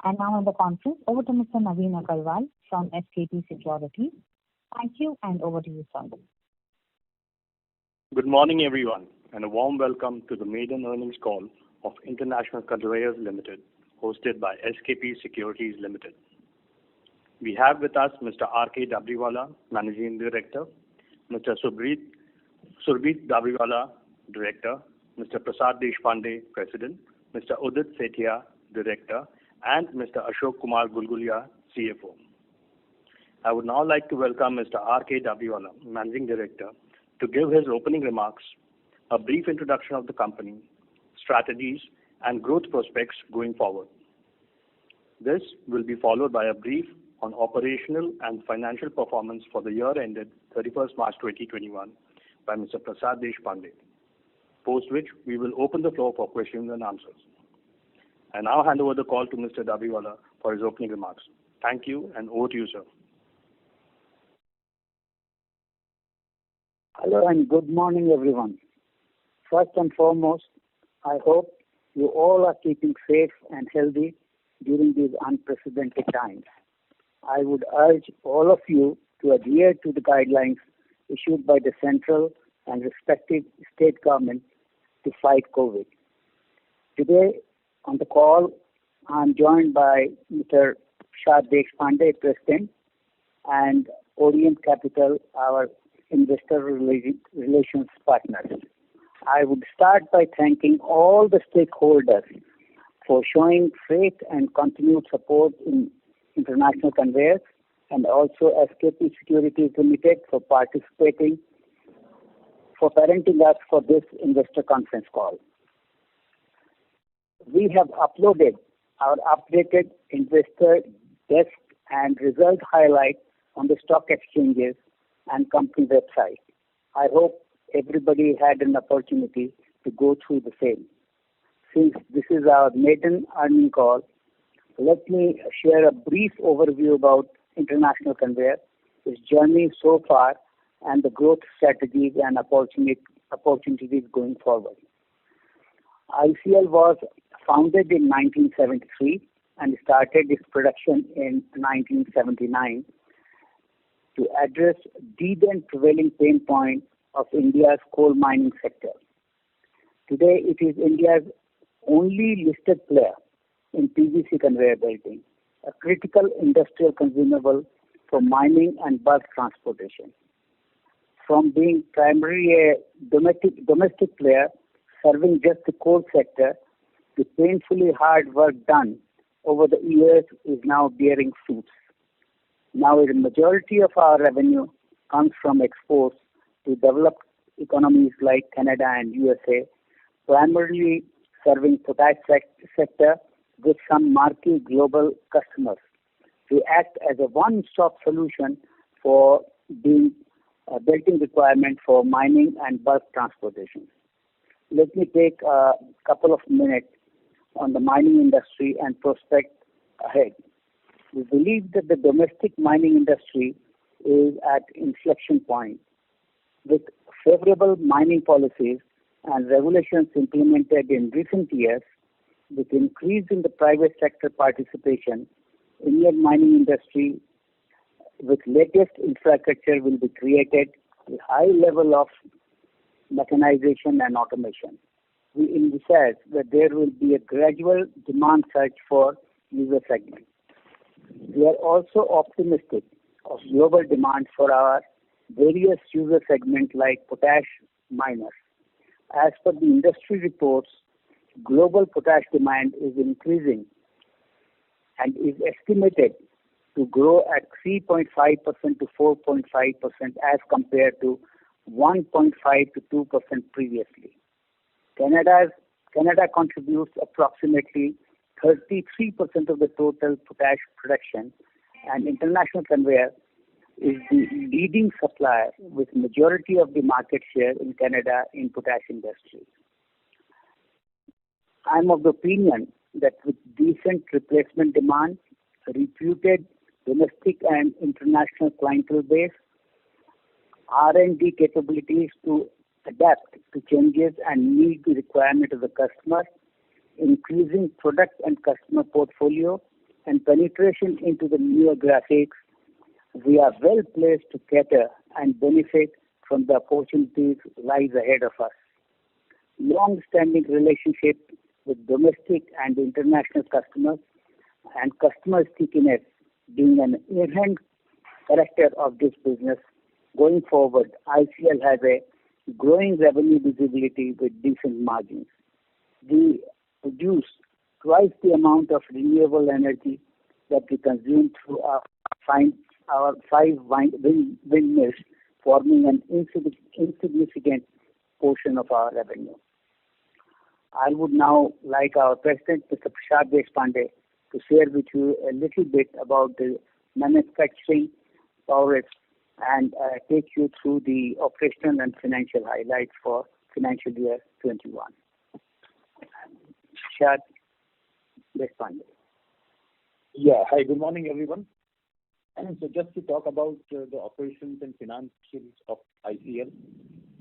And now in the conference, over to Mr. Naveen Agarwal from SKP Securities. Thank you, and over to you, sir. Good morning, everyone, and a warm welcome to the maiden earnings call of International Conveyors Limited, hosted by SKP Securities Limited. We have with us Mr. R.K. Dabriwala, Managing Director, Mr. Surbhi Dabriwala, Director, Mr. Prasad Deshpande, President, Mr. Udit Sethia, Director, and Mr. Ashok Kumar Gulgulia, CFO. I would now like to welcome Mr. R.K. Dabriwala, Managing Director, to give his opening remarks, a brief introduction of the company, strategies, and growth prospects going forward. This will be followed by a brief on operational and financial performance for the year ended 31st March 2021 by Mr. Prasad Deshpande, post which we will open the floor for questions and answers. I now hand over the call to Mr. Dabriwala for his opening remarks. Thank you, and over to you, sir. Hello and good morning, everyone. First and foremost, I hope you all are keeping safe and healthy during these unprecedented times. I would urge all of you to adhere to the guidelines issued by the central and respective state governments to fight COVID. Today on the call, I am joined by Mr. Prasad Deshpande, President, and Orient Capital, our investor relations partners. I would start by thanking all the stakeholders for showing faith and continued support in International Conveyors, and also SKP Securities Limited for participating, for parenting us for this investor conference call. We have uploaded our updated investor deck and result highlight on the stock exchanges and company website. I hope everybody had an opportunity to go through the same. Since this is our maiden earnings call, let me share a brief overview about International Conveyor, its journey so far, and the growth strategies and opportunities going forward. ICL was founded in 1973 and started its production in 1979 to address the then prevailing pain point of India's coal mining sector. Today, it is India's only listed player in PVC conveyor belting, a critical industrial consumable for mining and bulk transportation. From being primarily a domestic player serving just the coal sector, the painfully hard work done over the years is now bearing fruits. Now, a majority of our revenue comes from exports to developed economies like Canada and USA, primarily serving potash sector with some marquee global customers. We act as a one-stop solution for the belting requirement for mining and bulk transportation. Let me take a couple of minutes on the mining industry and prospect ahead. We believe that the domestic mining industry is at inflection point. With favorable mining policies and regulations implemented in recent years, with increase in the private sector participation, Indian mining industry with latest infrastructure will be created with high level of mechanization and automation. We envisage that there will be a gradual demand surge for user segment. We are also optimistic of global demand for our various user segments like potash miners. As per the industry reports, global potash demand is increasing and is estimated to grow at 3.5% to 4.5% as compared to 1.5 to 2% previously. Canada contributes approximately 33% of the total potash production, and International Conveyor is the leading supplier with majority of the market share in Canada in potash industry. I am of the opinion that with decent replacement demand, reputed domestic and international clientele base, R&D capabilities to adapt to changes and meet the requirement of the customer, increasing product and customer portfolio, and penetration into the newer graphics, we are well placed to cater and benefit from the opportunities lies ahead of us. Long-standing relationship with domestic and international customers and customer stickiness being an inherent character of this business. Going forward, ICL has a growing revenue visibility with decent margins. We produce twice the amount of renewable energy that we consume through our five windmills, forming an insignificant portion of our revenue. I would now like our President, Mr. Prasad Deshpande, to share with you a little bit about the manufacturing progress and take you through the operational and financial highlights for financial year 21. Prasad Deshpande. Yeah. Hi, good morning, everyone. So just to talk about the operations and financials of ICL,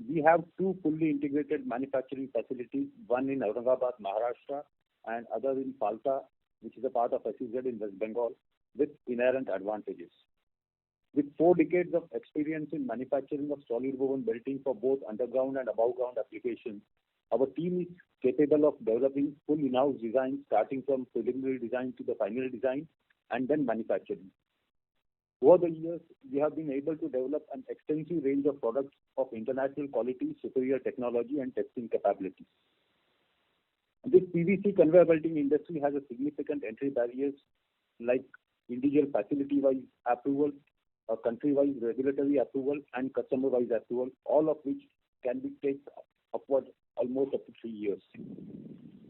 we have two fully integrated manufacturing facilities, one in Aurangabad, Maharashtra, and other in Palta, which is a part of SEZ in West Bengal, with inherent advantages. With 4 decades of experience in manufacturing of solid woven belting for both underground and above ground applications, our team is capable of developing full in-house design, starting from preliminary design to the final design, and then manufacturing. Over the years, we have been able to develop an extensive range of products of international quality, superior technology, and testing capabilities. This PVC conveyor belting industry has a significant entry barriers like individual facility-wise approval, country-wise regulatory approval, and customer-wise approval, all of which can be taken upwards almost up to 3 years.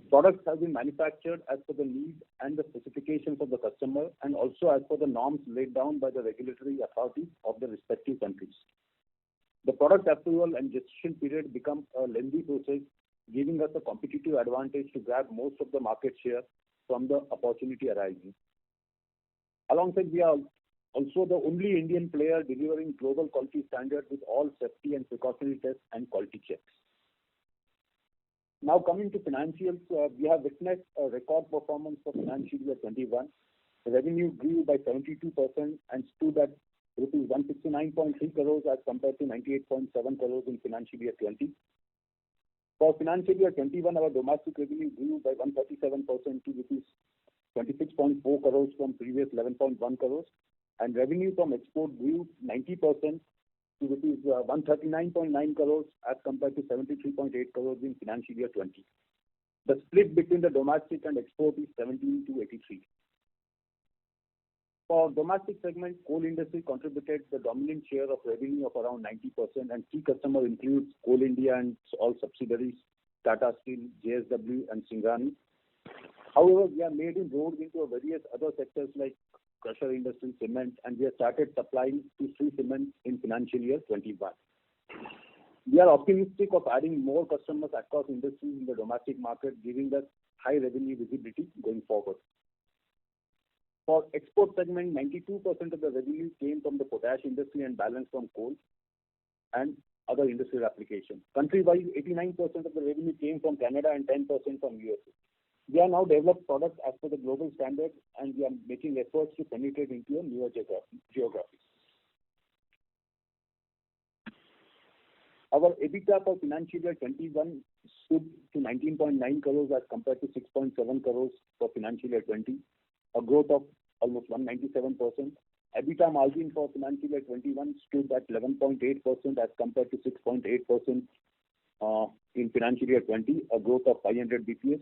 Products have been manufactured as per the need and the specifications of the customer, and also as per the norms laid down by the regulatory authorities of the respective countries. The product approval and gestation period become a lengthy process, giving us a competitive advantage to grab most of the market share from the opportunity arising. Alongside, we are also the only Indian player delivering global quality standards with all safety and precautionary tests and quality checks. Now coming to financials, we have witnessed a record performance for financial year 21. The revenue grew by 72% and stood at rupees 169.3 crores as compared to 98.7 crores in financial year 20. For financial year 21, our domestic revenue grew by 137% to rupees 26.4 crores from previous 11.1 crores, and revenue from export grew 90% to rupees 139.9 crores as compared to 73.8 crores in financial year 20. The split between the domestic and export is 17 to 83. For domestic segment, coal industry contributed the dominant share of revenue of around 90%, and key customer includes Coal India and all subsidiaries, Tata Steel, JSW, and Singareni. However, we have made inroads into various other sectors like crusher industry, cement, and we have started supplying to Shree Cement in financial year 21. We are optimistic of adding more customers across industries in the domestic market, giving us high revenue visibility going forward. For export segment, 92% of the revenue came from the potash industry and balance from coal and other industrial applications. Country-wise, 89% of the revenue came from Canada and 10% from USA. We are now developed products as per the global standards, and we are making efforts to penetrate into a newer geographies. Our EBITDA for financial year 21 stood to 19.9 crores as compared to 6.7 crores for financial year 20, a growth of almost 197%. EBITDA margin for financial year 21 stood at 11.8% as compared to 6.8% in financial year 20, a growth of 500 BPS.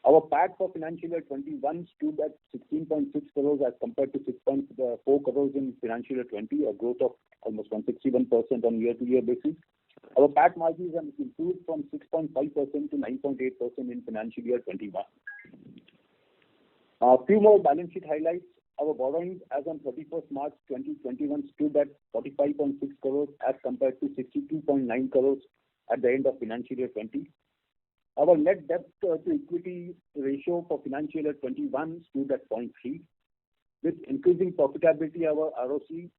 Our PAT for financial year 21 stood at 16.6 crores as compared to 6.4 crores in financial year 20, a growth of almost 161% on year-to-year basis. Our PAT margins have improved from 6.5% to 9.8% in financial year 21. A few more balance sheet highlights. Our borrowings as on 31st March 2021 stood at 45.6 crores as compared to 62.9 crores at the end of financial year 20. Our net debt to equity ratio for financial year 21 stood at 0.3. With increasing profitability, our ROC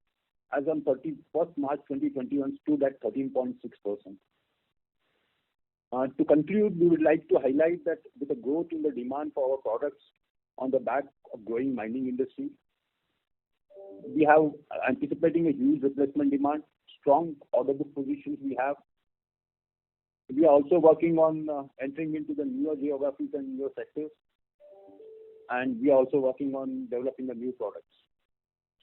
as on 31st March 2021 stood at 13.6%. To conclude, we would like to highlight that with the growth in the demand for our products on the back of growing mining industry. We have anticipating a huge replacement demand, strong order book positions we have. We are also working on entering into the newer geographies and newer sectors, and we are also working on developing the new products.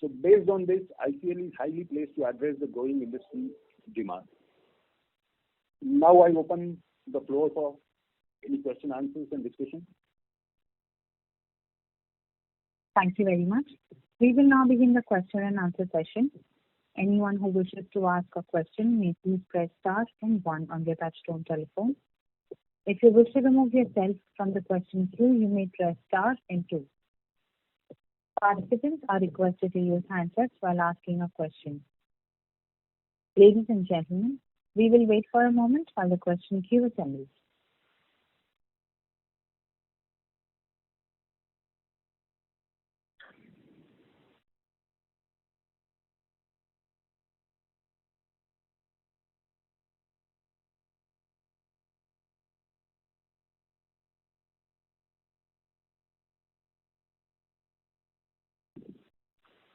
So based on this, ICL is highly placed to address the growing industry demand. Now I open the floor for any question, answers, and discussion. Thank you very much. We will now begin the question and answer session. Anyone who wishes to ask a question may please press star and one on their touchtone telephone. If you wish to remove yourself from the question queue, you may press star and two. Participants are requested to use handsets while asking a question. Ladies and gentlemen, we will wait for a moment while the question queue assembles.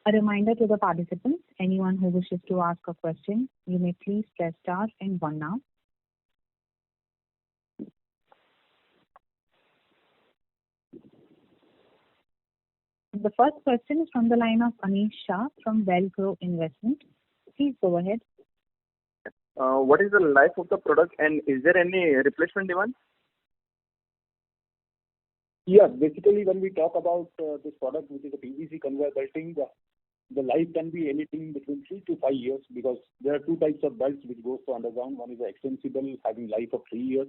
A reminder to the participants, anyone who wishes to ask a question, you may please press star and one now. The first question is from the line of Anish Shah from Wellgrow Investment. Please go ahead. What is the life of the product, and is there any replacement demand? Yeah, basically when we talk about this product, which is a PVC conveyor belting, the life can be anything between 3 to 5 years, because there are two types of belts which goes to underground. One is extensible, having life of 3 years,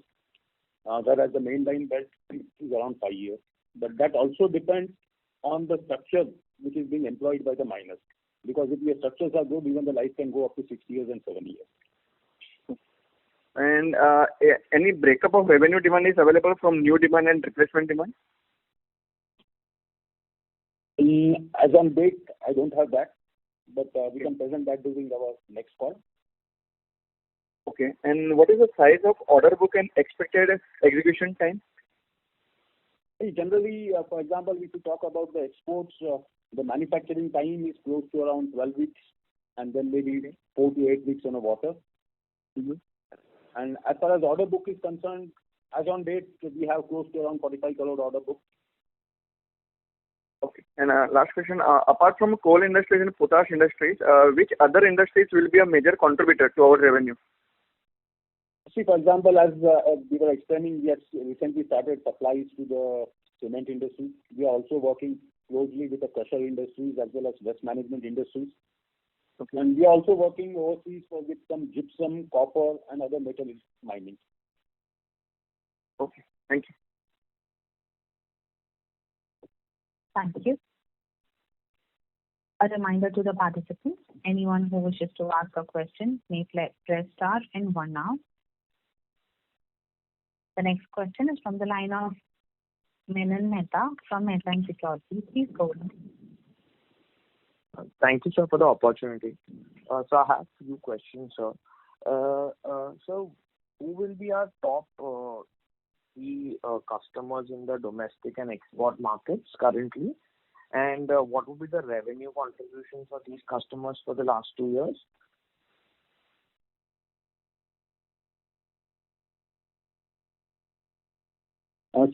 whereas the mainline belt is around 5 years. But that also depends on the structure which is being employed by the miners, because if your structures are good, even the life can go up to 6 years and 7 years. And any breakup of revenue demand is available from new demand and replacement demand? As on date, I don't have that, but we can present that during our next call. Okay. And what is the size of order book and expected execution time? Generally, for example, if you talk about the exports, the manufacturing time is close to around 12 weeks, and then maybe 4 to 8 weeks on the water. Mm-hmm. And as far as order book is concerned, as on date, we have close to around 45 crore order book. Okay. And last question, apart from coal industries and potash industries, which other industries will be a major contributor to our revenue? See, for example, as we were explaining, we have recently started supplies to the cement industry. We are also working closely with the crusher industries as well as waste management industries. Okay. And we are also working overseas with some gypsum, copper, and other metal mining. Okay. Thank you. Thank you. A reminder to the participants, anyone who wishes to ask a question may press star and one now. The next question is from the line of Menon Mehta from Mehta & Securities. Please go ahead. Thank you, sir, for the opportunity. So I have a few questions, sir. So who will be our top customers in the domestic and export markets currently? And what will be the revenue contribution for these customers for the last 2 years?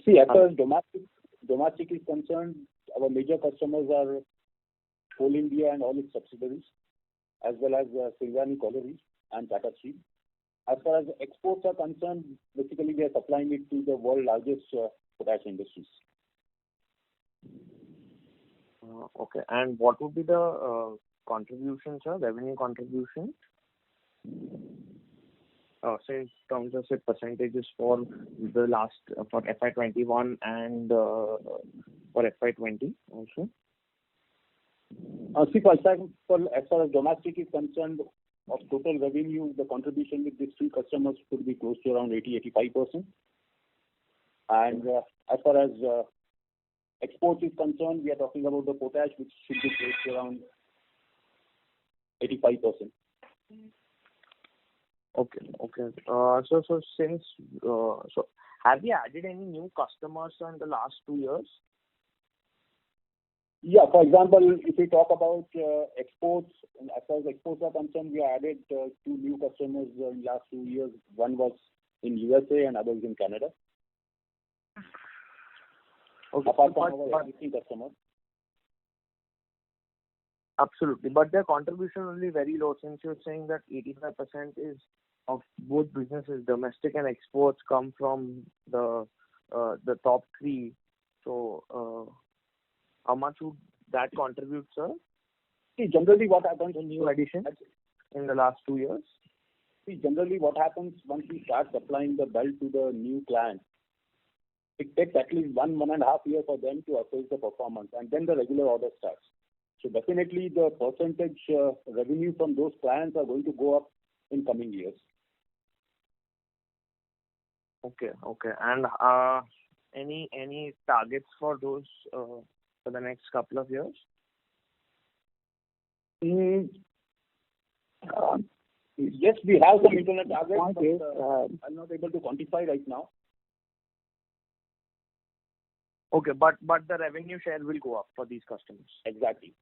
See, as far as domestic is concerned, our major customers are Coal India and all its subsidiaries, as well as Singareni Collieries and Tata Steel. As far as exports are concerned, basically we are supplying it to the world's largest potash industries. Okay. And what would be the contribution, sir, revenue contribution? Say in terms of percentages for the last, for FY21 and for FY20 also? See, as far as domestic is concerned, of total revenue, the contribution with these three customers could be close to around 80-85%. And as far as export is concerned, we are talking about the potash, which should be close to around 85%. Okay. So have you added any new customers in the last 2 years? Yeah, for example, if we talk about exports, as far as exports are concerned, we added two new customers in last 2 years. One was in USA and others in Canada. Okay. Apart from our existing customers. Absolutely. But their contribution will be very low, since you're saying that 85% is of both businesses, domestic and exports, come from the top three. So, how much would that contribute, sir? See, generally what happens The new additions in the last 2 years? See, generally what happens once we start supplying the belt to the new client, it takes at least 1.5 years for them to assess the performance, and then the regular order starts. So definitely the percentage revenue from those clients are going to go up in coming years. Okay. And any targets for those for the next couple of years? Yes, we have some internal targets, but I'm not able to quantify right now. Okay, but the revenue share will go up for these customers. Exactly.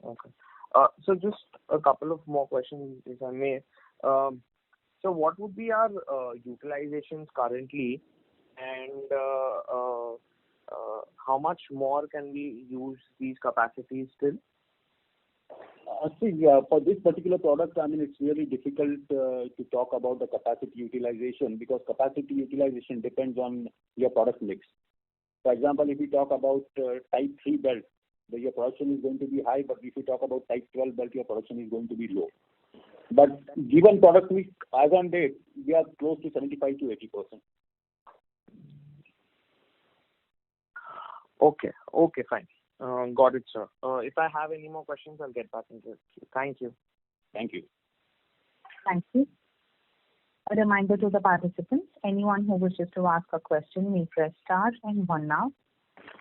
Okay. So just a couple of more questions, if I may. So what would be our utilizations currently, and how much more can we use these capacities still? See, for this particular product, I mean, it's really difficult to talk about the capacity utilization, because capacity utilization depends on your product mix. For example, if we talk about type 3 belt, your production is going to be high, but if you talk about type 12 belt, your production is going to be low. But given product mix as on date, we are close to 75 to 80%. Okay, fine. Got it, sir. If I have any more questions, I'll get back into it. Thank you. Thank you. Thank you. A reminder to the participants, anyone who wishes to ask a question may press star and one now.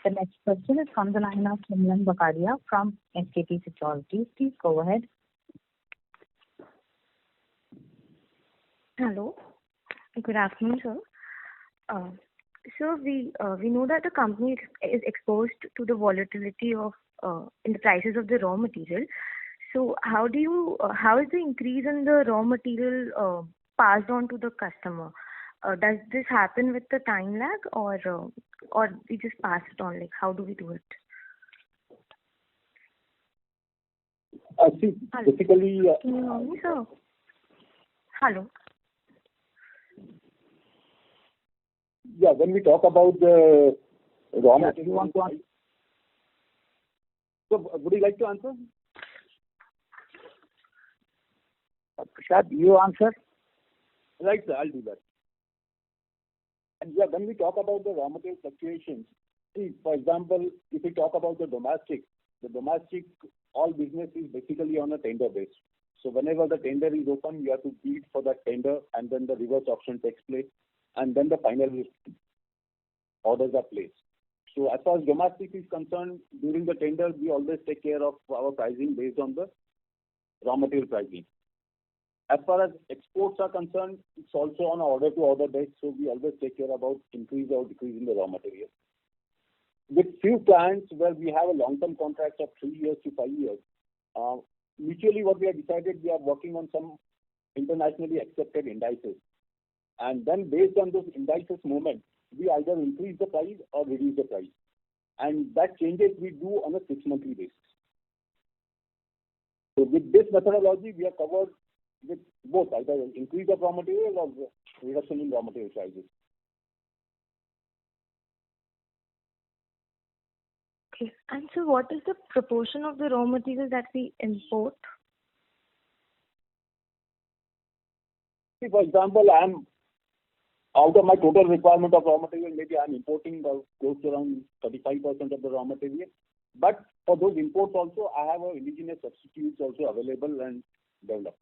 The next question is from the line of Simran Bakaria from SKP Securities. Please go ahead. Hello. Good afternoon, sir. So we know that the company is exposed to the volatility of in the prices of the raw material. So how is the increase in the raw material passed on to the customer? Does this happen with the time lag, or we just pass it on? Like, how do we do it? See, basically. Can you hear me, sir? Hello. Yeah, when we talk about the raw material, you want to answer? So, would you like to answer? Prashad, you answer? Right, sir, I'll do that. And yeah, when we talk about the raw material fluctuations, see, for example, if we talk about the domestic, all business is basically on a tender base. So whenever the tender is open, you have to bid for that tender, and then the reverse auction takes place, and then the final orders are placed. So as far as domestic is concerned, during the tender, we always take care of our pricing based on the raw material pricing. As far as exports are concerned, it's also on an order-to-order basis, so we always take care about increase or decrease in the raw material. With few clients where we have a long-term contract of 3 years to 5 years, mutually what we have decided, we are working on some internationally accepted indices. And then based on those indices movement, we either increase the price or reduce the price. And that changes we do on a 6-monthly basis. So with this methodology, we are covered with both, either increase of raw material or reduction in raw material prices. Okay. And so what is the proportion of the raw material that we import? See, for example, out of my total requirement of raw material, maybe I'm importing close to around 35% of the raw material. But for those imports also, I have indigenous substitutes also available and developed.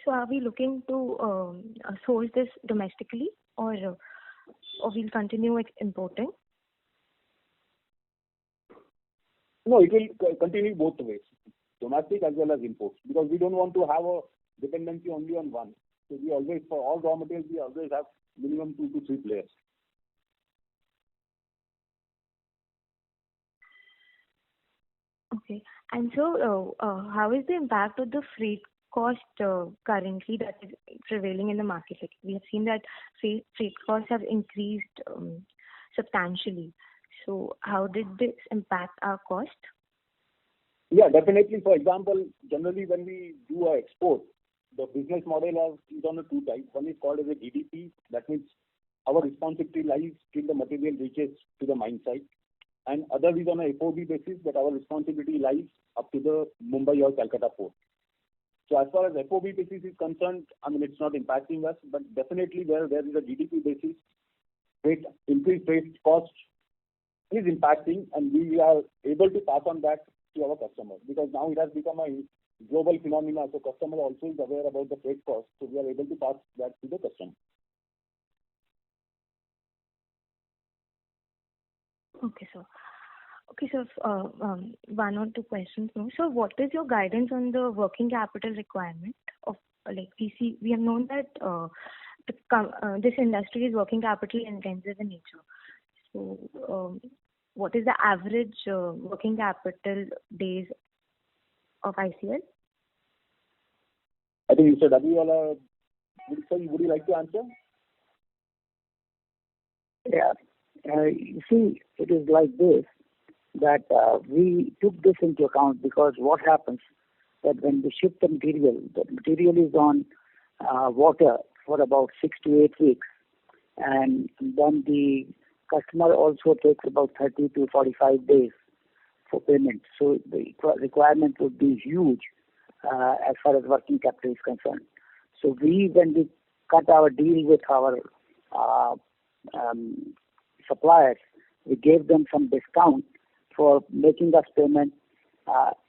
So are we looking to source this domestically, or we'll continue importing? No, it will continue both ways, domestic as well as imports, because we don't want to have a dependency only on one. So we always, for all raw materials, we always have minimum 2 to 3 players. Okay. And so, how is the impact of the freight cost currently that is prevailing in the market? Like, we have seen that freight costs have increased substantially. So, how did this impact our cost? Yeah, definitely. For example, generally when we do our export, the business model is on a two types. One is called as a GDP. That means our responsibility lies till the material reaches to the mine site. And other is on a FOB basis, that our responsibility lies up to the Mumbai or Calcutta port. So as far as FOB basis is concerned, I mean, it's not impacting us, but definitely there is a GDP basis, increased freight cost is impacting, and we are able to pass on that to our customers, because now it has become a global phenomena. So customer also is aware about the freight cost, so we are able to pass that to the customer. Okay, sir. Okay, so one or two questions more. So, what is your guidance on the working capital requirement of like we have known that this industry is working capital intensive in nature. So, what is the average working capital days of ICL? I think Mr. Dabiwala, would you like to answer? Yeah. You see, it is like this, that we took this into account, because what happens that when we ship the material is on water for about 6 to 8 weeks, and then the customer also takes about 30 to 45 days for payment. So the requirement would be huge as far as working capital is concerned. So when we cut our deal with our suppliers, we gave them some discount for making us payment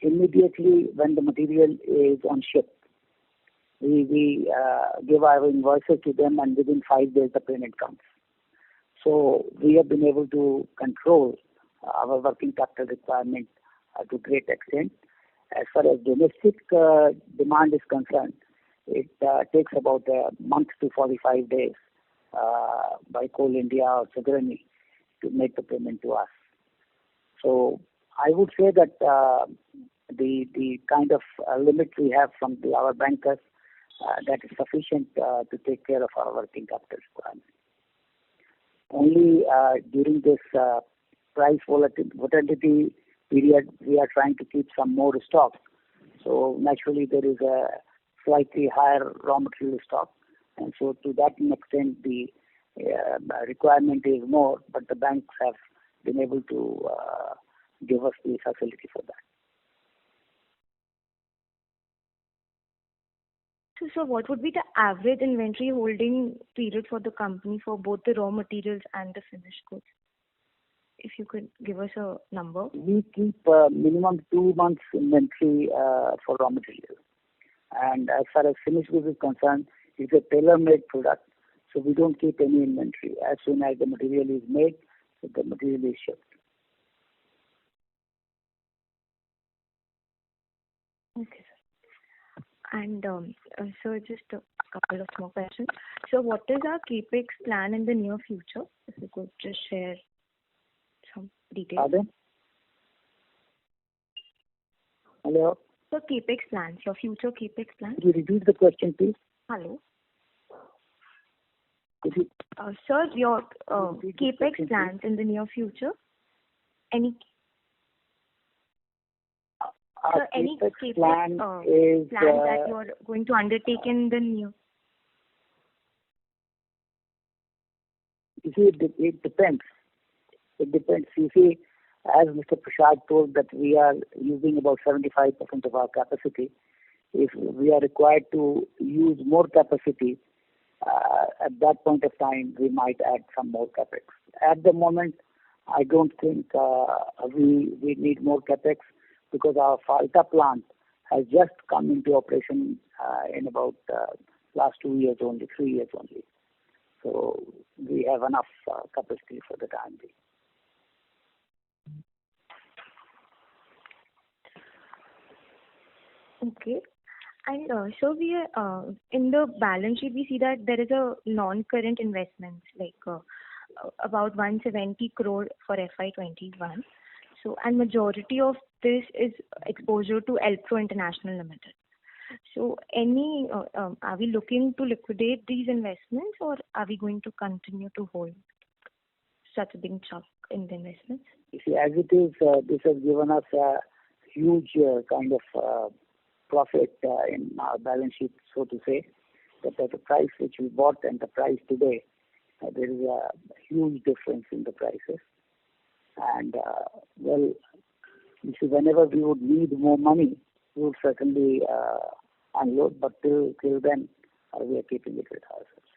immediately when the material is on ship. We give our invoices to them, and within 5 days the payment comes. So we have been able to control our working capital requirement to great extent. As far as domestic demand is concerned, it takes about a month to 45 days by Coal India or Sugarani to make the payment to us. So I would say that the kind of limit we have from our bankers, that is sufficient to take care of our working capital requirement. Only during this price volatility period, we are trying to keep some more stock. So naturally, there is a slightly higher raw material stock, and so to that extent, the requirement is more. But the banks have been able to give us the facility for that. So, what would be the average inventory holding period for the company for both the raw materials and the finished goods? If you could give us a number. We keep minimum 2 months inventory for raw material. And as far as finished goods is concerned, it's a tailor-made product, so we don't keep any inventory. As soon as the material is made, the material is shipped. Okay, sir. And so just a couple of more questions. So what is our capex plan in the near future? If you could just share some details. Pardon? Hello? So capex plans, your future capex plans. Could you repeat the question, please? Hello. Could you? Sir, your capex plans in the near future. Any capex plan is plan that you are going to undertake in the near? You see, it depends. It depends. You see, as Mr. Prasad told, that we are using about 75% of our capacity. If we are required to use more capacity, at that point of time, we might add some more capex. At the moment, I don't think we need more capex, because our Falta plant has just come into operation in about last 2 years only, 3 years only. So we have enough capacity for the time being. Okay. And so we are in the balance sheet, we see that there is a non-current investments like about 170 crore for FY21. So, and majority of this is exposure to Elpro International Limited. So, are we looking to liquidate these investments, or are we going to continue to hold such a big chunk in the investments? You see, as it is, this has given us a huge kind of profit in our balance sheet, so to say, that at the price which we bought and the price today, there is a huge difference in the prices. And, well, you see, whenever we would need more money, we would certainly unload, but till then, we are keeping it with ourselves.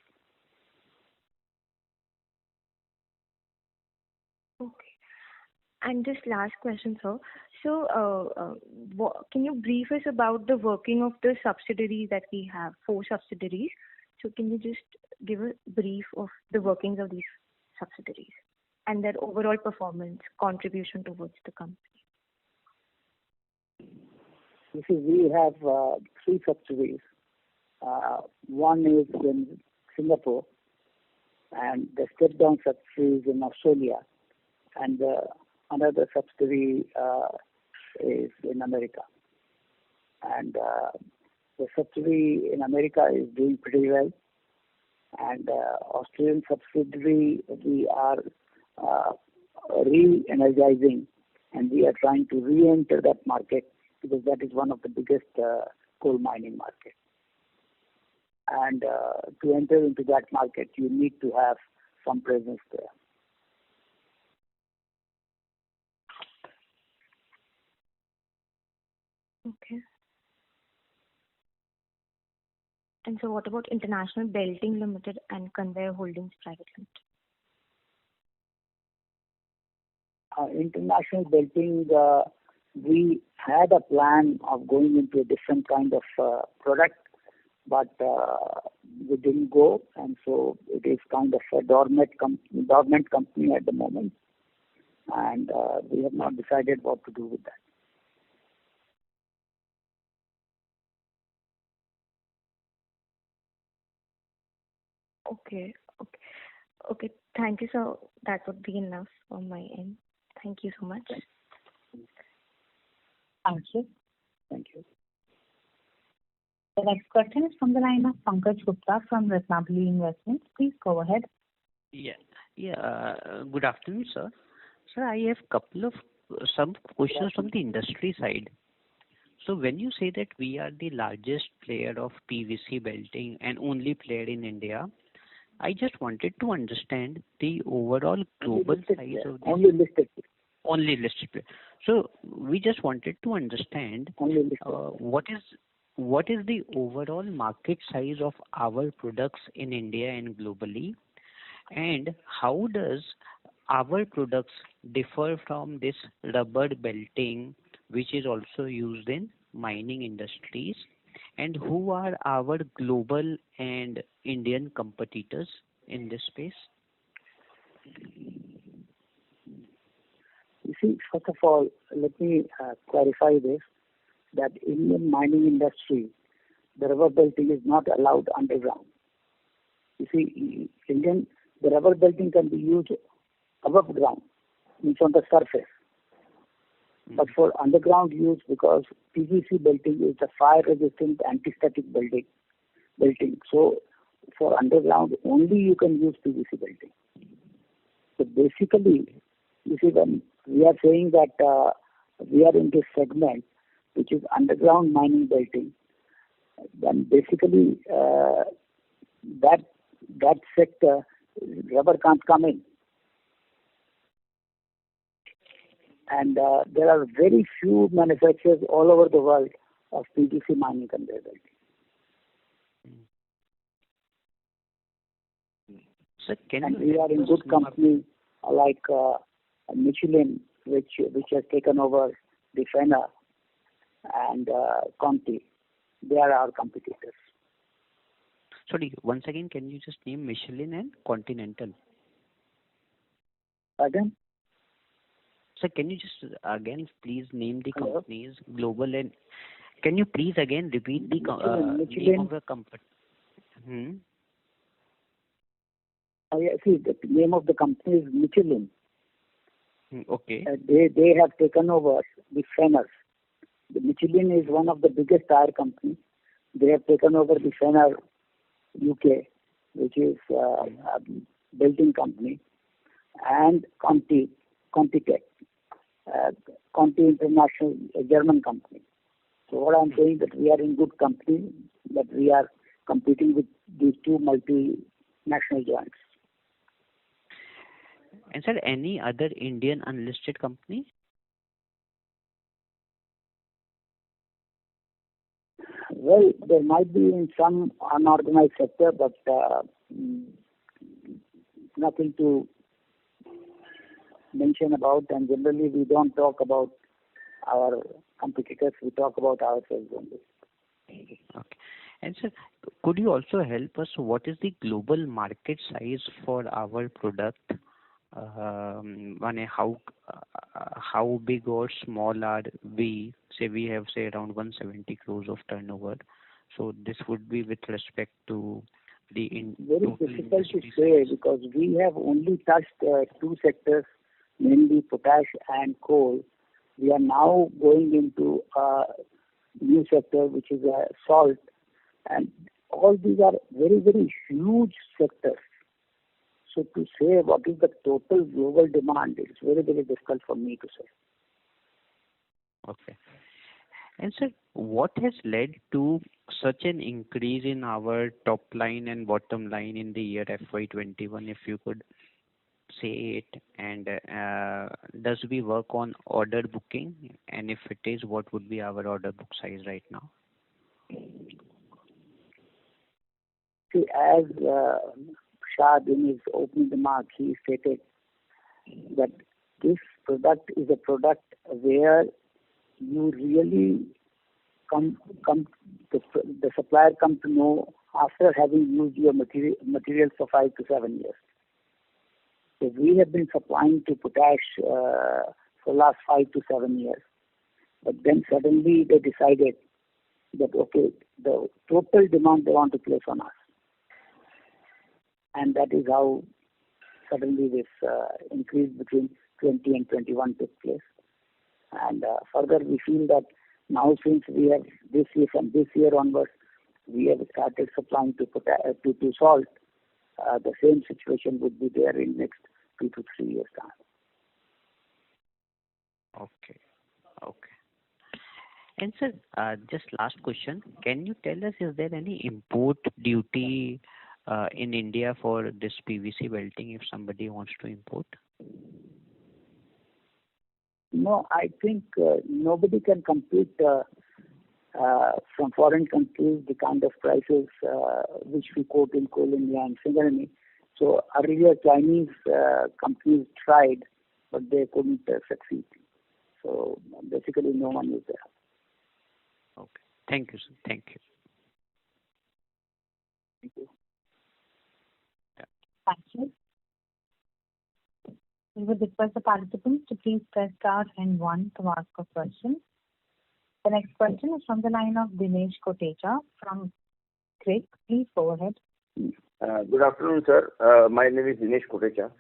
Okay. And just last question, sir. So, can you brief us about the working of the subsidiaries that we have, 4 subsidiaries? So, can you just give a brief of the workings of these subsidiaries and their overall performance, contribution towards the company? You see, we have 3 subsidiaries. One is in Singapore, and the step-down subsidiary is in Australia, and another subsidiary is in America. And the subsidiary in America is doing pretty well, and Australian subsidiary we are re-energizing, and we are trying to re-enter that market because that is one of the biggest coal mining markets. And to enter into that market, you need to have some presence there. Okay. And so what about International Belting Limited and Conveyor Holdings Private Limited? International Belting, we had a plan of going into a different kind of product, but we didn't go, and so it is kind of a dormant company at the moment, and we have not decided what to do with that. Okay. Okay. Thank you, sir. That would be enough on my end. Thank you so much. Thank you. Thank you. The next question is from the line of Pankaj Gupta from Ratnabali Investments. Please go ahead. Good afternoon, sir. Sir, I have some questions from the industry side. So when you say that we are the largest player of PVC belting and only player in India, I just wanted to understand the overall global size of the only listed player. So we just wanted to understand what is the overall market size of our products in India and globally, and how does our products differ from this rubber belting, which is also used in mining industries, and who are our global and Indian competitors in this space? You see, first of all, let me clarify this, that Indian mining industry, the rubber belting is not allowed underground. You see, the rubber belting can be used above ground, means on the surface. But for underground use, because PVC belting is a fire-resistant anti-static belting. So for underground, only you can use PVC belting. So basically, you see, when we are saying that we are in this segment, which is underground mining belting, then basically that sector, rubber can't come in. And there are very few manufacturers all over the world of PVC mining conveyor belting. Sir, and we are in good company like Michelin, which has taken over Defender, and Conti. They are our competitors. Sorry, once again, can you just name Michelin and Continental? Pardon? Sir, can you just again please name the companies, global and Can you please again repeat the name of the company? See, the name of the company is Michelin. Okay. They have taken over the Fenner. The Michelin is one of the biggest tire companies. They have taken over the Fenner UK, which is a building company, and Contitech, Conti International, a German company. So what I'm saying that we are in good company, that we are competing with these two multinational giants. And sir, any other Indian unlisted company? Well, there might be in some unorganized sector, but nothing to mention about. And generally, we don't talk about our competitors. We talk about ourselves only. Okay. And sir, could you also help us? What is the global market size for our product? How big or small are we? Say we have around 170 crores of turnover. So this would be with respect to the very difficult to say, because we have only touched two sectors, mainly potash and coal. We are now going into a new sector, which is salt, and all these are very, very huge sectors. So to say what is the total global demand, it's very, very difficult for me to say. Okay. And sir, what has led to such an increase in our top line and bottom line in the year FY21, if you could say it? And does we work on order booking? And if it is, what would be our order book size right now? See, as Shad in his opening remarks, he stated that this product is a product where you really the supplier comes to know after having used your materials for 5 to 7 years. So we have been supplying to potash for the last 5 to 7 years. But then suddenly they decided that, okay, the total demand they want to place on us. And that is how suddenly this increase between 20 and 21 took place. And further, we feel that now, since we have this year, from this year onwards, we have started supplying to salt, the same situation would be there in next 2 to 3 years' time. Okay. And sir, just last question. Can you tell us, is there any import duty in India for this PVC belting if somebody wants to import? No, I think nobody can compete from foreign countries the kind of prices which we quote in Coal India and Singareni. So earlier Chinese companies tried, but they couldn't succeed. So basically no one is there. Okay. Thank you, sir. Thank you. Thank you. Thank you. We would request the participants to please press star and 1 to ask a question. The next question is from the line of Dinesh Kotecha from CRIC. Please go ahead. Good afternoon, sir. My name is Dinesh Kotecha.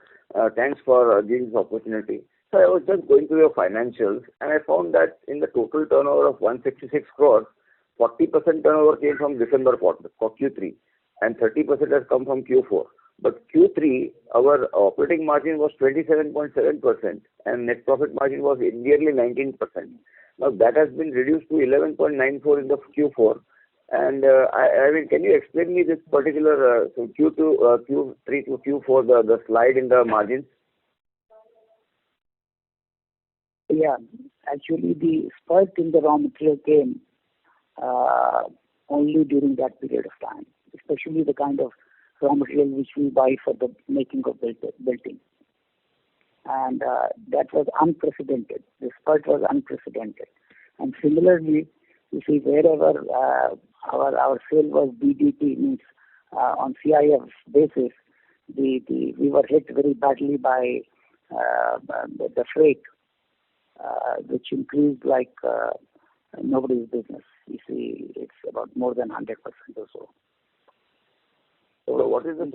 Thanks for giving this opportunity. So I was just going through your financials, and I found that in the total turnover of 166 crores, 40% turnover came from December quarter, for Q3, and 30% has come from Q4. But Q3, our operating margin was 27.7% and net profit margin was nearly 19%. Now that has been reduced to 11.94 in the Q4. And I mean, can you explain me this particular from Q3 to Q4, the slide in the margins? Yeah, actually the spurt in the raw material came only during that period of time, especially the kind of raw material which we buy for the making of belting. And that was unprecedented. The spurt was unprecedented. And similarly, you see, wherever our sale was DDT, means on CIF basis, we were hit very badly by the freight, which increased like nobody's business. You see, it's about more than 100% or so. So what is the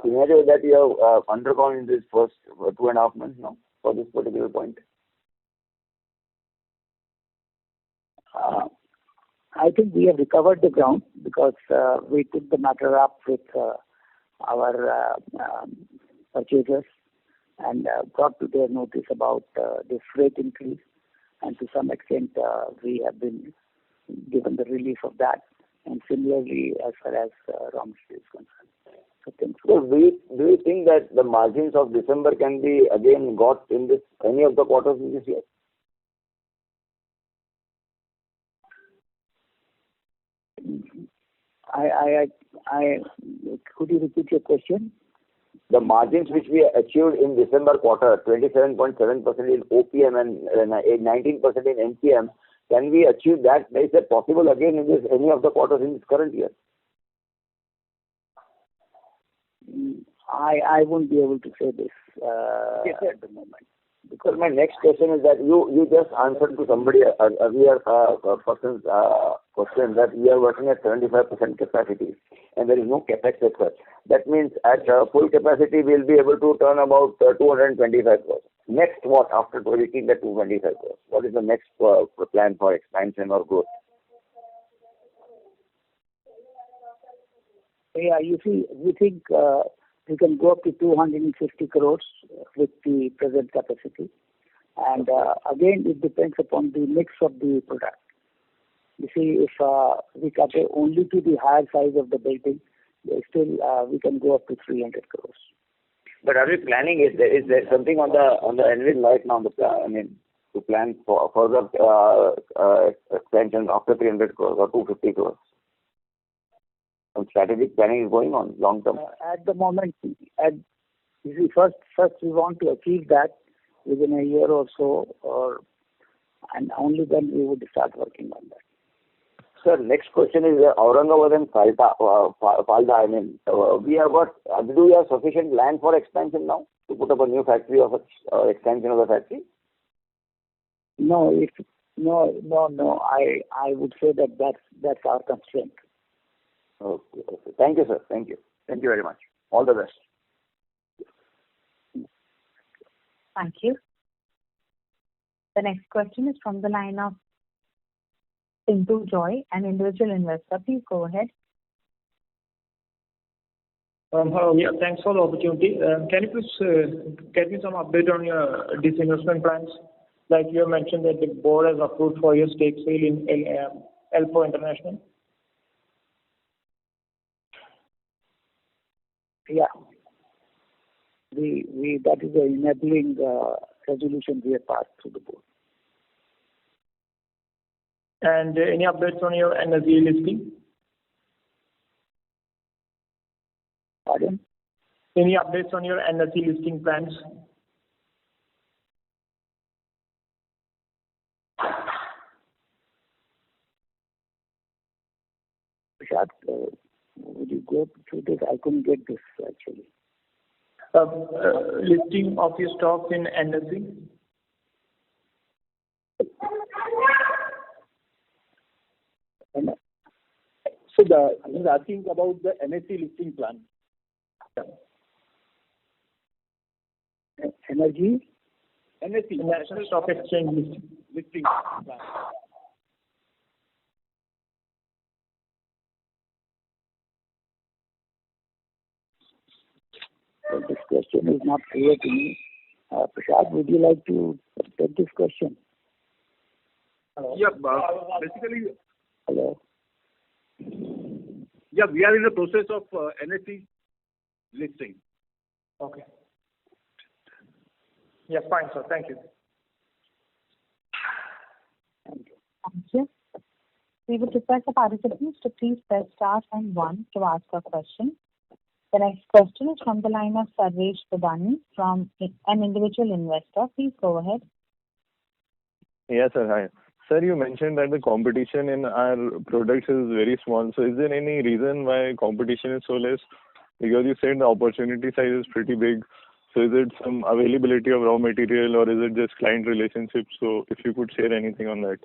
scenario that you have undergone in this first 2.5 months now for this particular point? I think we have recovered the ground because we took the matter up with our purchasers and brought to their notice about this rate increase, and to some extent we have been given the relief of that, and similarly as far as raw material is concerned. So do you think that the margins of December can be again got in this any of the quarters in this year? Could you repeat your question? The margins which we achieved in December quarter, 27.7% in OPM and 19% in NPM, can we achieve that? Is that possible again in this any of the quarters in this current year? I won't be able to say this at the moment. Because my next question is that you just answered to somebody earlier person's question that we are working at 75% capacity and there is no capex as such. That means at full capacity we'll be able to turn about 225 crores. Next what after reaching the 225 crores? What is the next plan for expansion or growth? Yeah, you see, we think we can go up to 250 crores with the present capacity. And again, it depends upon the mix of the product. You see, if we cater only to the higher size of the building, still we can go up to 300 crores. But are we planning? Is there something on the anvil right now? To plan for further expansion after 300 crores or 250 crores? Some strategic planning is going on long term. At the moment, you see, first we want to achieve that within a year or so, and only then we would start working on that. Sir, next question is Aurangabad and Falda. We have got. Do we have sufficient land for expansion now to put up a new factory or expansion of the factory? No. I would say that's our constraint. Okay. Thank you, sir. Thank you very much. All the best. Thank you. The next question is from the line of Pintu Joy, an individual investor. Please go ahead. Hello. Yeah, thanks for the opportunity. Can you please get me some update on your disinvestment plans? Like you mentioned that the board has approved for your stake sale in Elpo International. Yeah. That is an enabling resolution we have passed through the board. And any updates on your NSE listing? Pardon? Any updates on your NSE listing plans? Prashad, would you go through this? I couldn't get this actually. Listing of your stocks in NSE? So he's asking about the NSE listing plan. Energy? NSE, National Stock Exchange listing plan. Well, this question is not clear to me. Prashad, would you like to take this question? Hello? Yeah, basically. Hello? Yeah, we are in the process of NSE listing. Okay. Yeah, fine, sir. Thank you. Thank you. Thank you. We would request the participants to please press star and 1 to ask a question. The next question is from the line of Sarvesh Pradani from an individual investor. Please go ahead. Yes, sir. Hi. Sir, you mentioned that the competition in our products is very small. So is there any reason why competition is so less? Because you said the opportunity size is pretty big So is it some availability of raw material or is it just client relationships? So if you could share anything on that.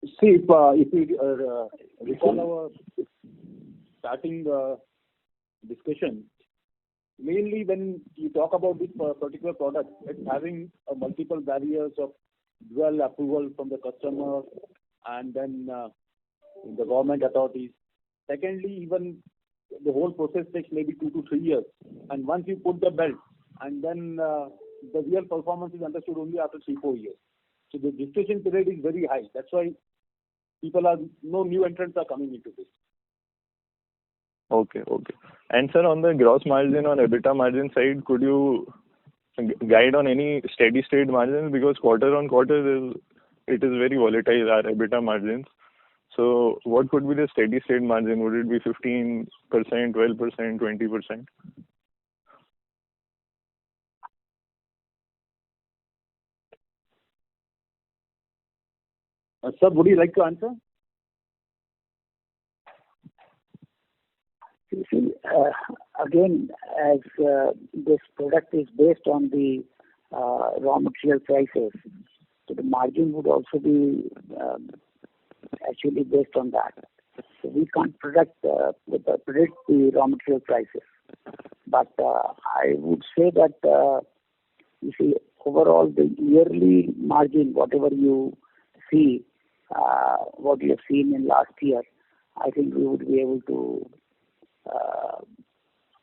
See, if we recall our starting discussion, mainly when you talk about this particular product, it's having multiple barriers of dual approval from the customer and then the government authorities. Secondly, even the whole process takes maybe 2 to 3 years. And once you put the belt, and then the real performance is understood only after 3-4 years. So the gestation period is very high. That's why no new entrants are coming into this. Okay. And sir, on the gross margin or EBITDA margin side, could you guide on any steady state margins? Because quarter on quarter it is very volatile, our EBITDA margins. So what could be the steady state margin? Would it be 15%, 12%, 20%? Sir, would you like to answer? You see, again, as this product is based on the raw material prices, so the margin would also be actually based on that. So we can't predict the raw material prices. But I would say that, you see, overall the yearly margin, whatever you see, what you have seen in last year, I think we would be able to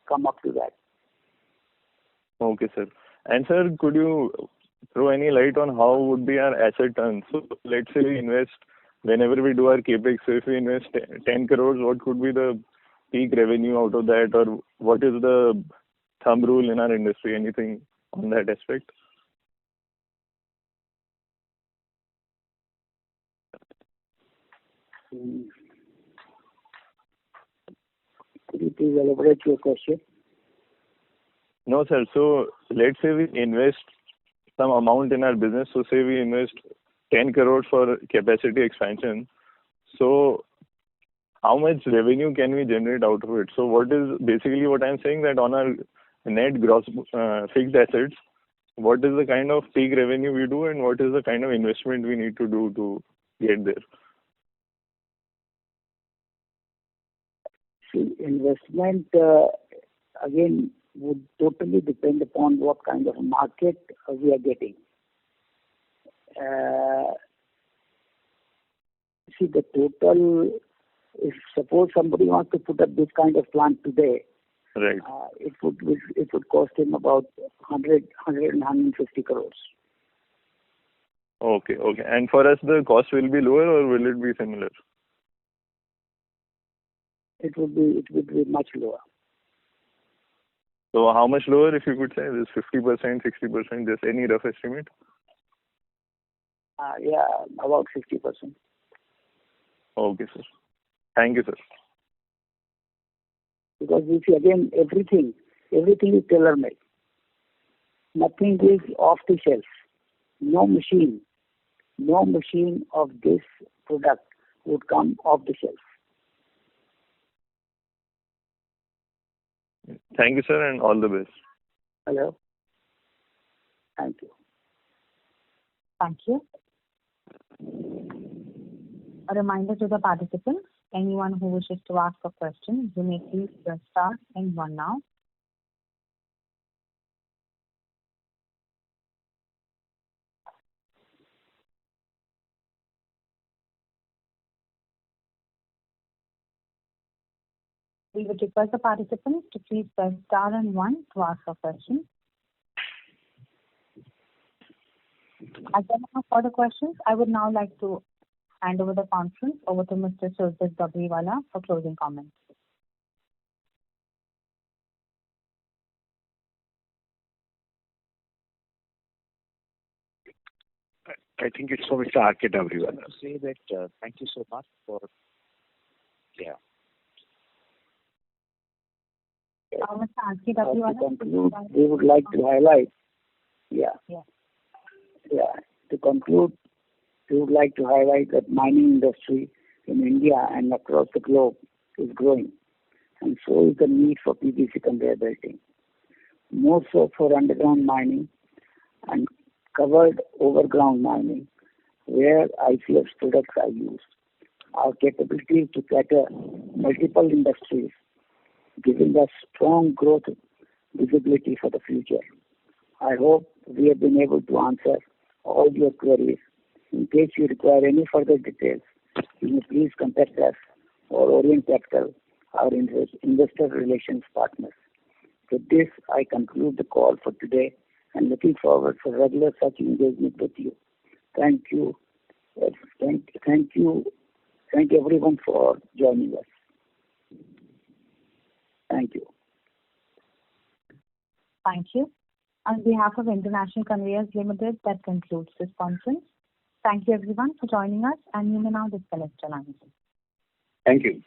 come up to that. Okay, sir. And sir, could you throw any light on how would be our asset turn? So let's say we invest, whenever we do our capex, so if we invest 10 crores, what could be the peak revenue out of that, or what is the thumb rule in our industry? Anything on that aspect? Could you please elaborate your question? No, sir. So let's say we invest some amount in our business. So say we invest 10 crores for capacity expansion. So how much revenue can we generate out of it? So what I'm saying that on our net gross fixed assets, what is the kind of peak revenue we do and what is the kind of investment we need to do to get there? See, investment, again, would totally depend upon what kind of market we are getting. See, the total, if suppose somebody wants to put up this kind of plant today, right, it would cost him about 150 crores. Okay. And for us, the cost will be lower or will it be similar? It would be much lower. So how much lower, if you could say? Is 50%, 60%, just any rough estimate? Yeah, about 50%. Okay, sir. Thank you, sir. Because you see, again, everything is tailor-made. Nothing is off the shelf. No machine of this product would come off the shelf. Thank you, sir, and all the best. Hello. Thank you. Thank you. A reminder to the participants, anyone who wishes to ask a question, you may please press star and 1 now. We would request the participants to please press star and 1 to ask a question. As there are no further questions, I would now like to hand over the conference over to Mr. Surjit Dabriwala for closing comments. I think it's for Mr. R.K. Dabriwala. To say that thank you so much for Mr. R.K. Dabriwala, we would like to highlight. To conclude, we would like to highlight that mining industry in India and across the globe is growing, and so is the need for PVC conveyor belting. more so for underground mining and covered overground mining, where ICF's products are used. Our capability to cater multiple industries, giving us strong growth visibility for the future. I hope we have been able to answer all your queries. In case you require any further details, you may please contact us or Orient Capital, our investor relations partners. With this, I conclude the call for today and looking forward for regular such engagement with you. Thank you. Thank you everyone for joining us. Thank you. Thank you. On behalf of International Conveyors Limited, that concludes this conference. Thank you everyone for joining us, and you may now disconnect your lines. Thank you.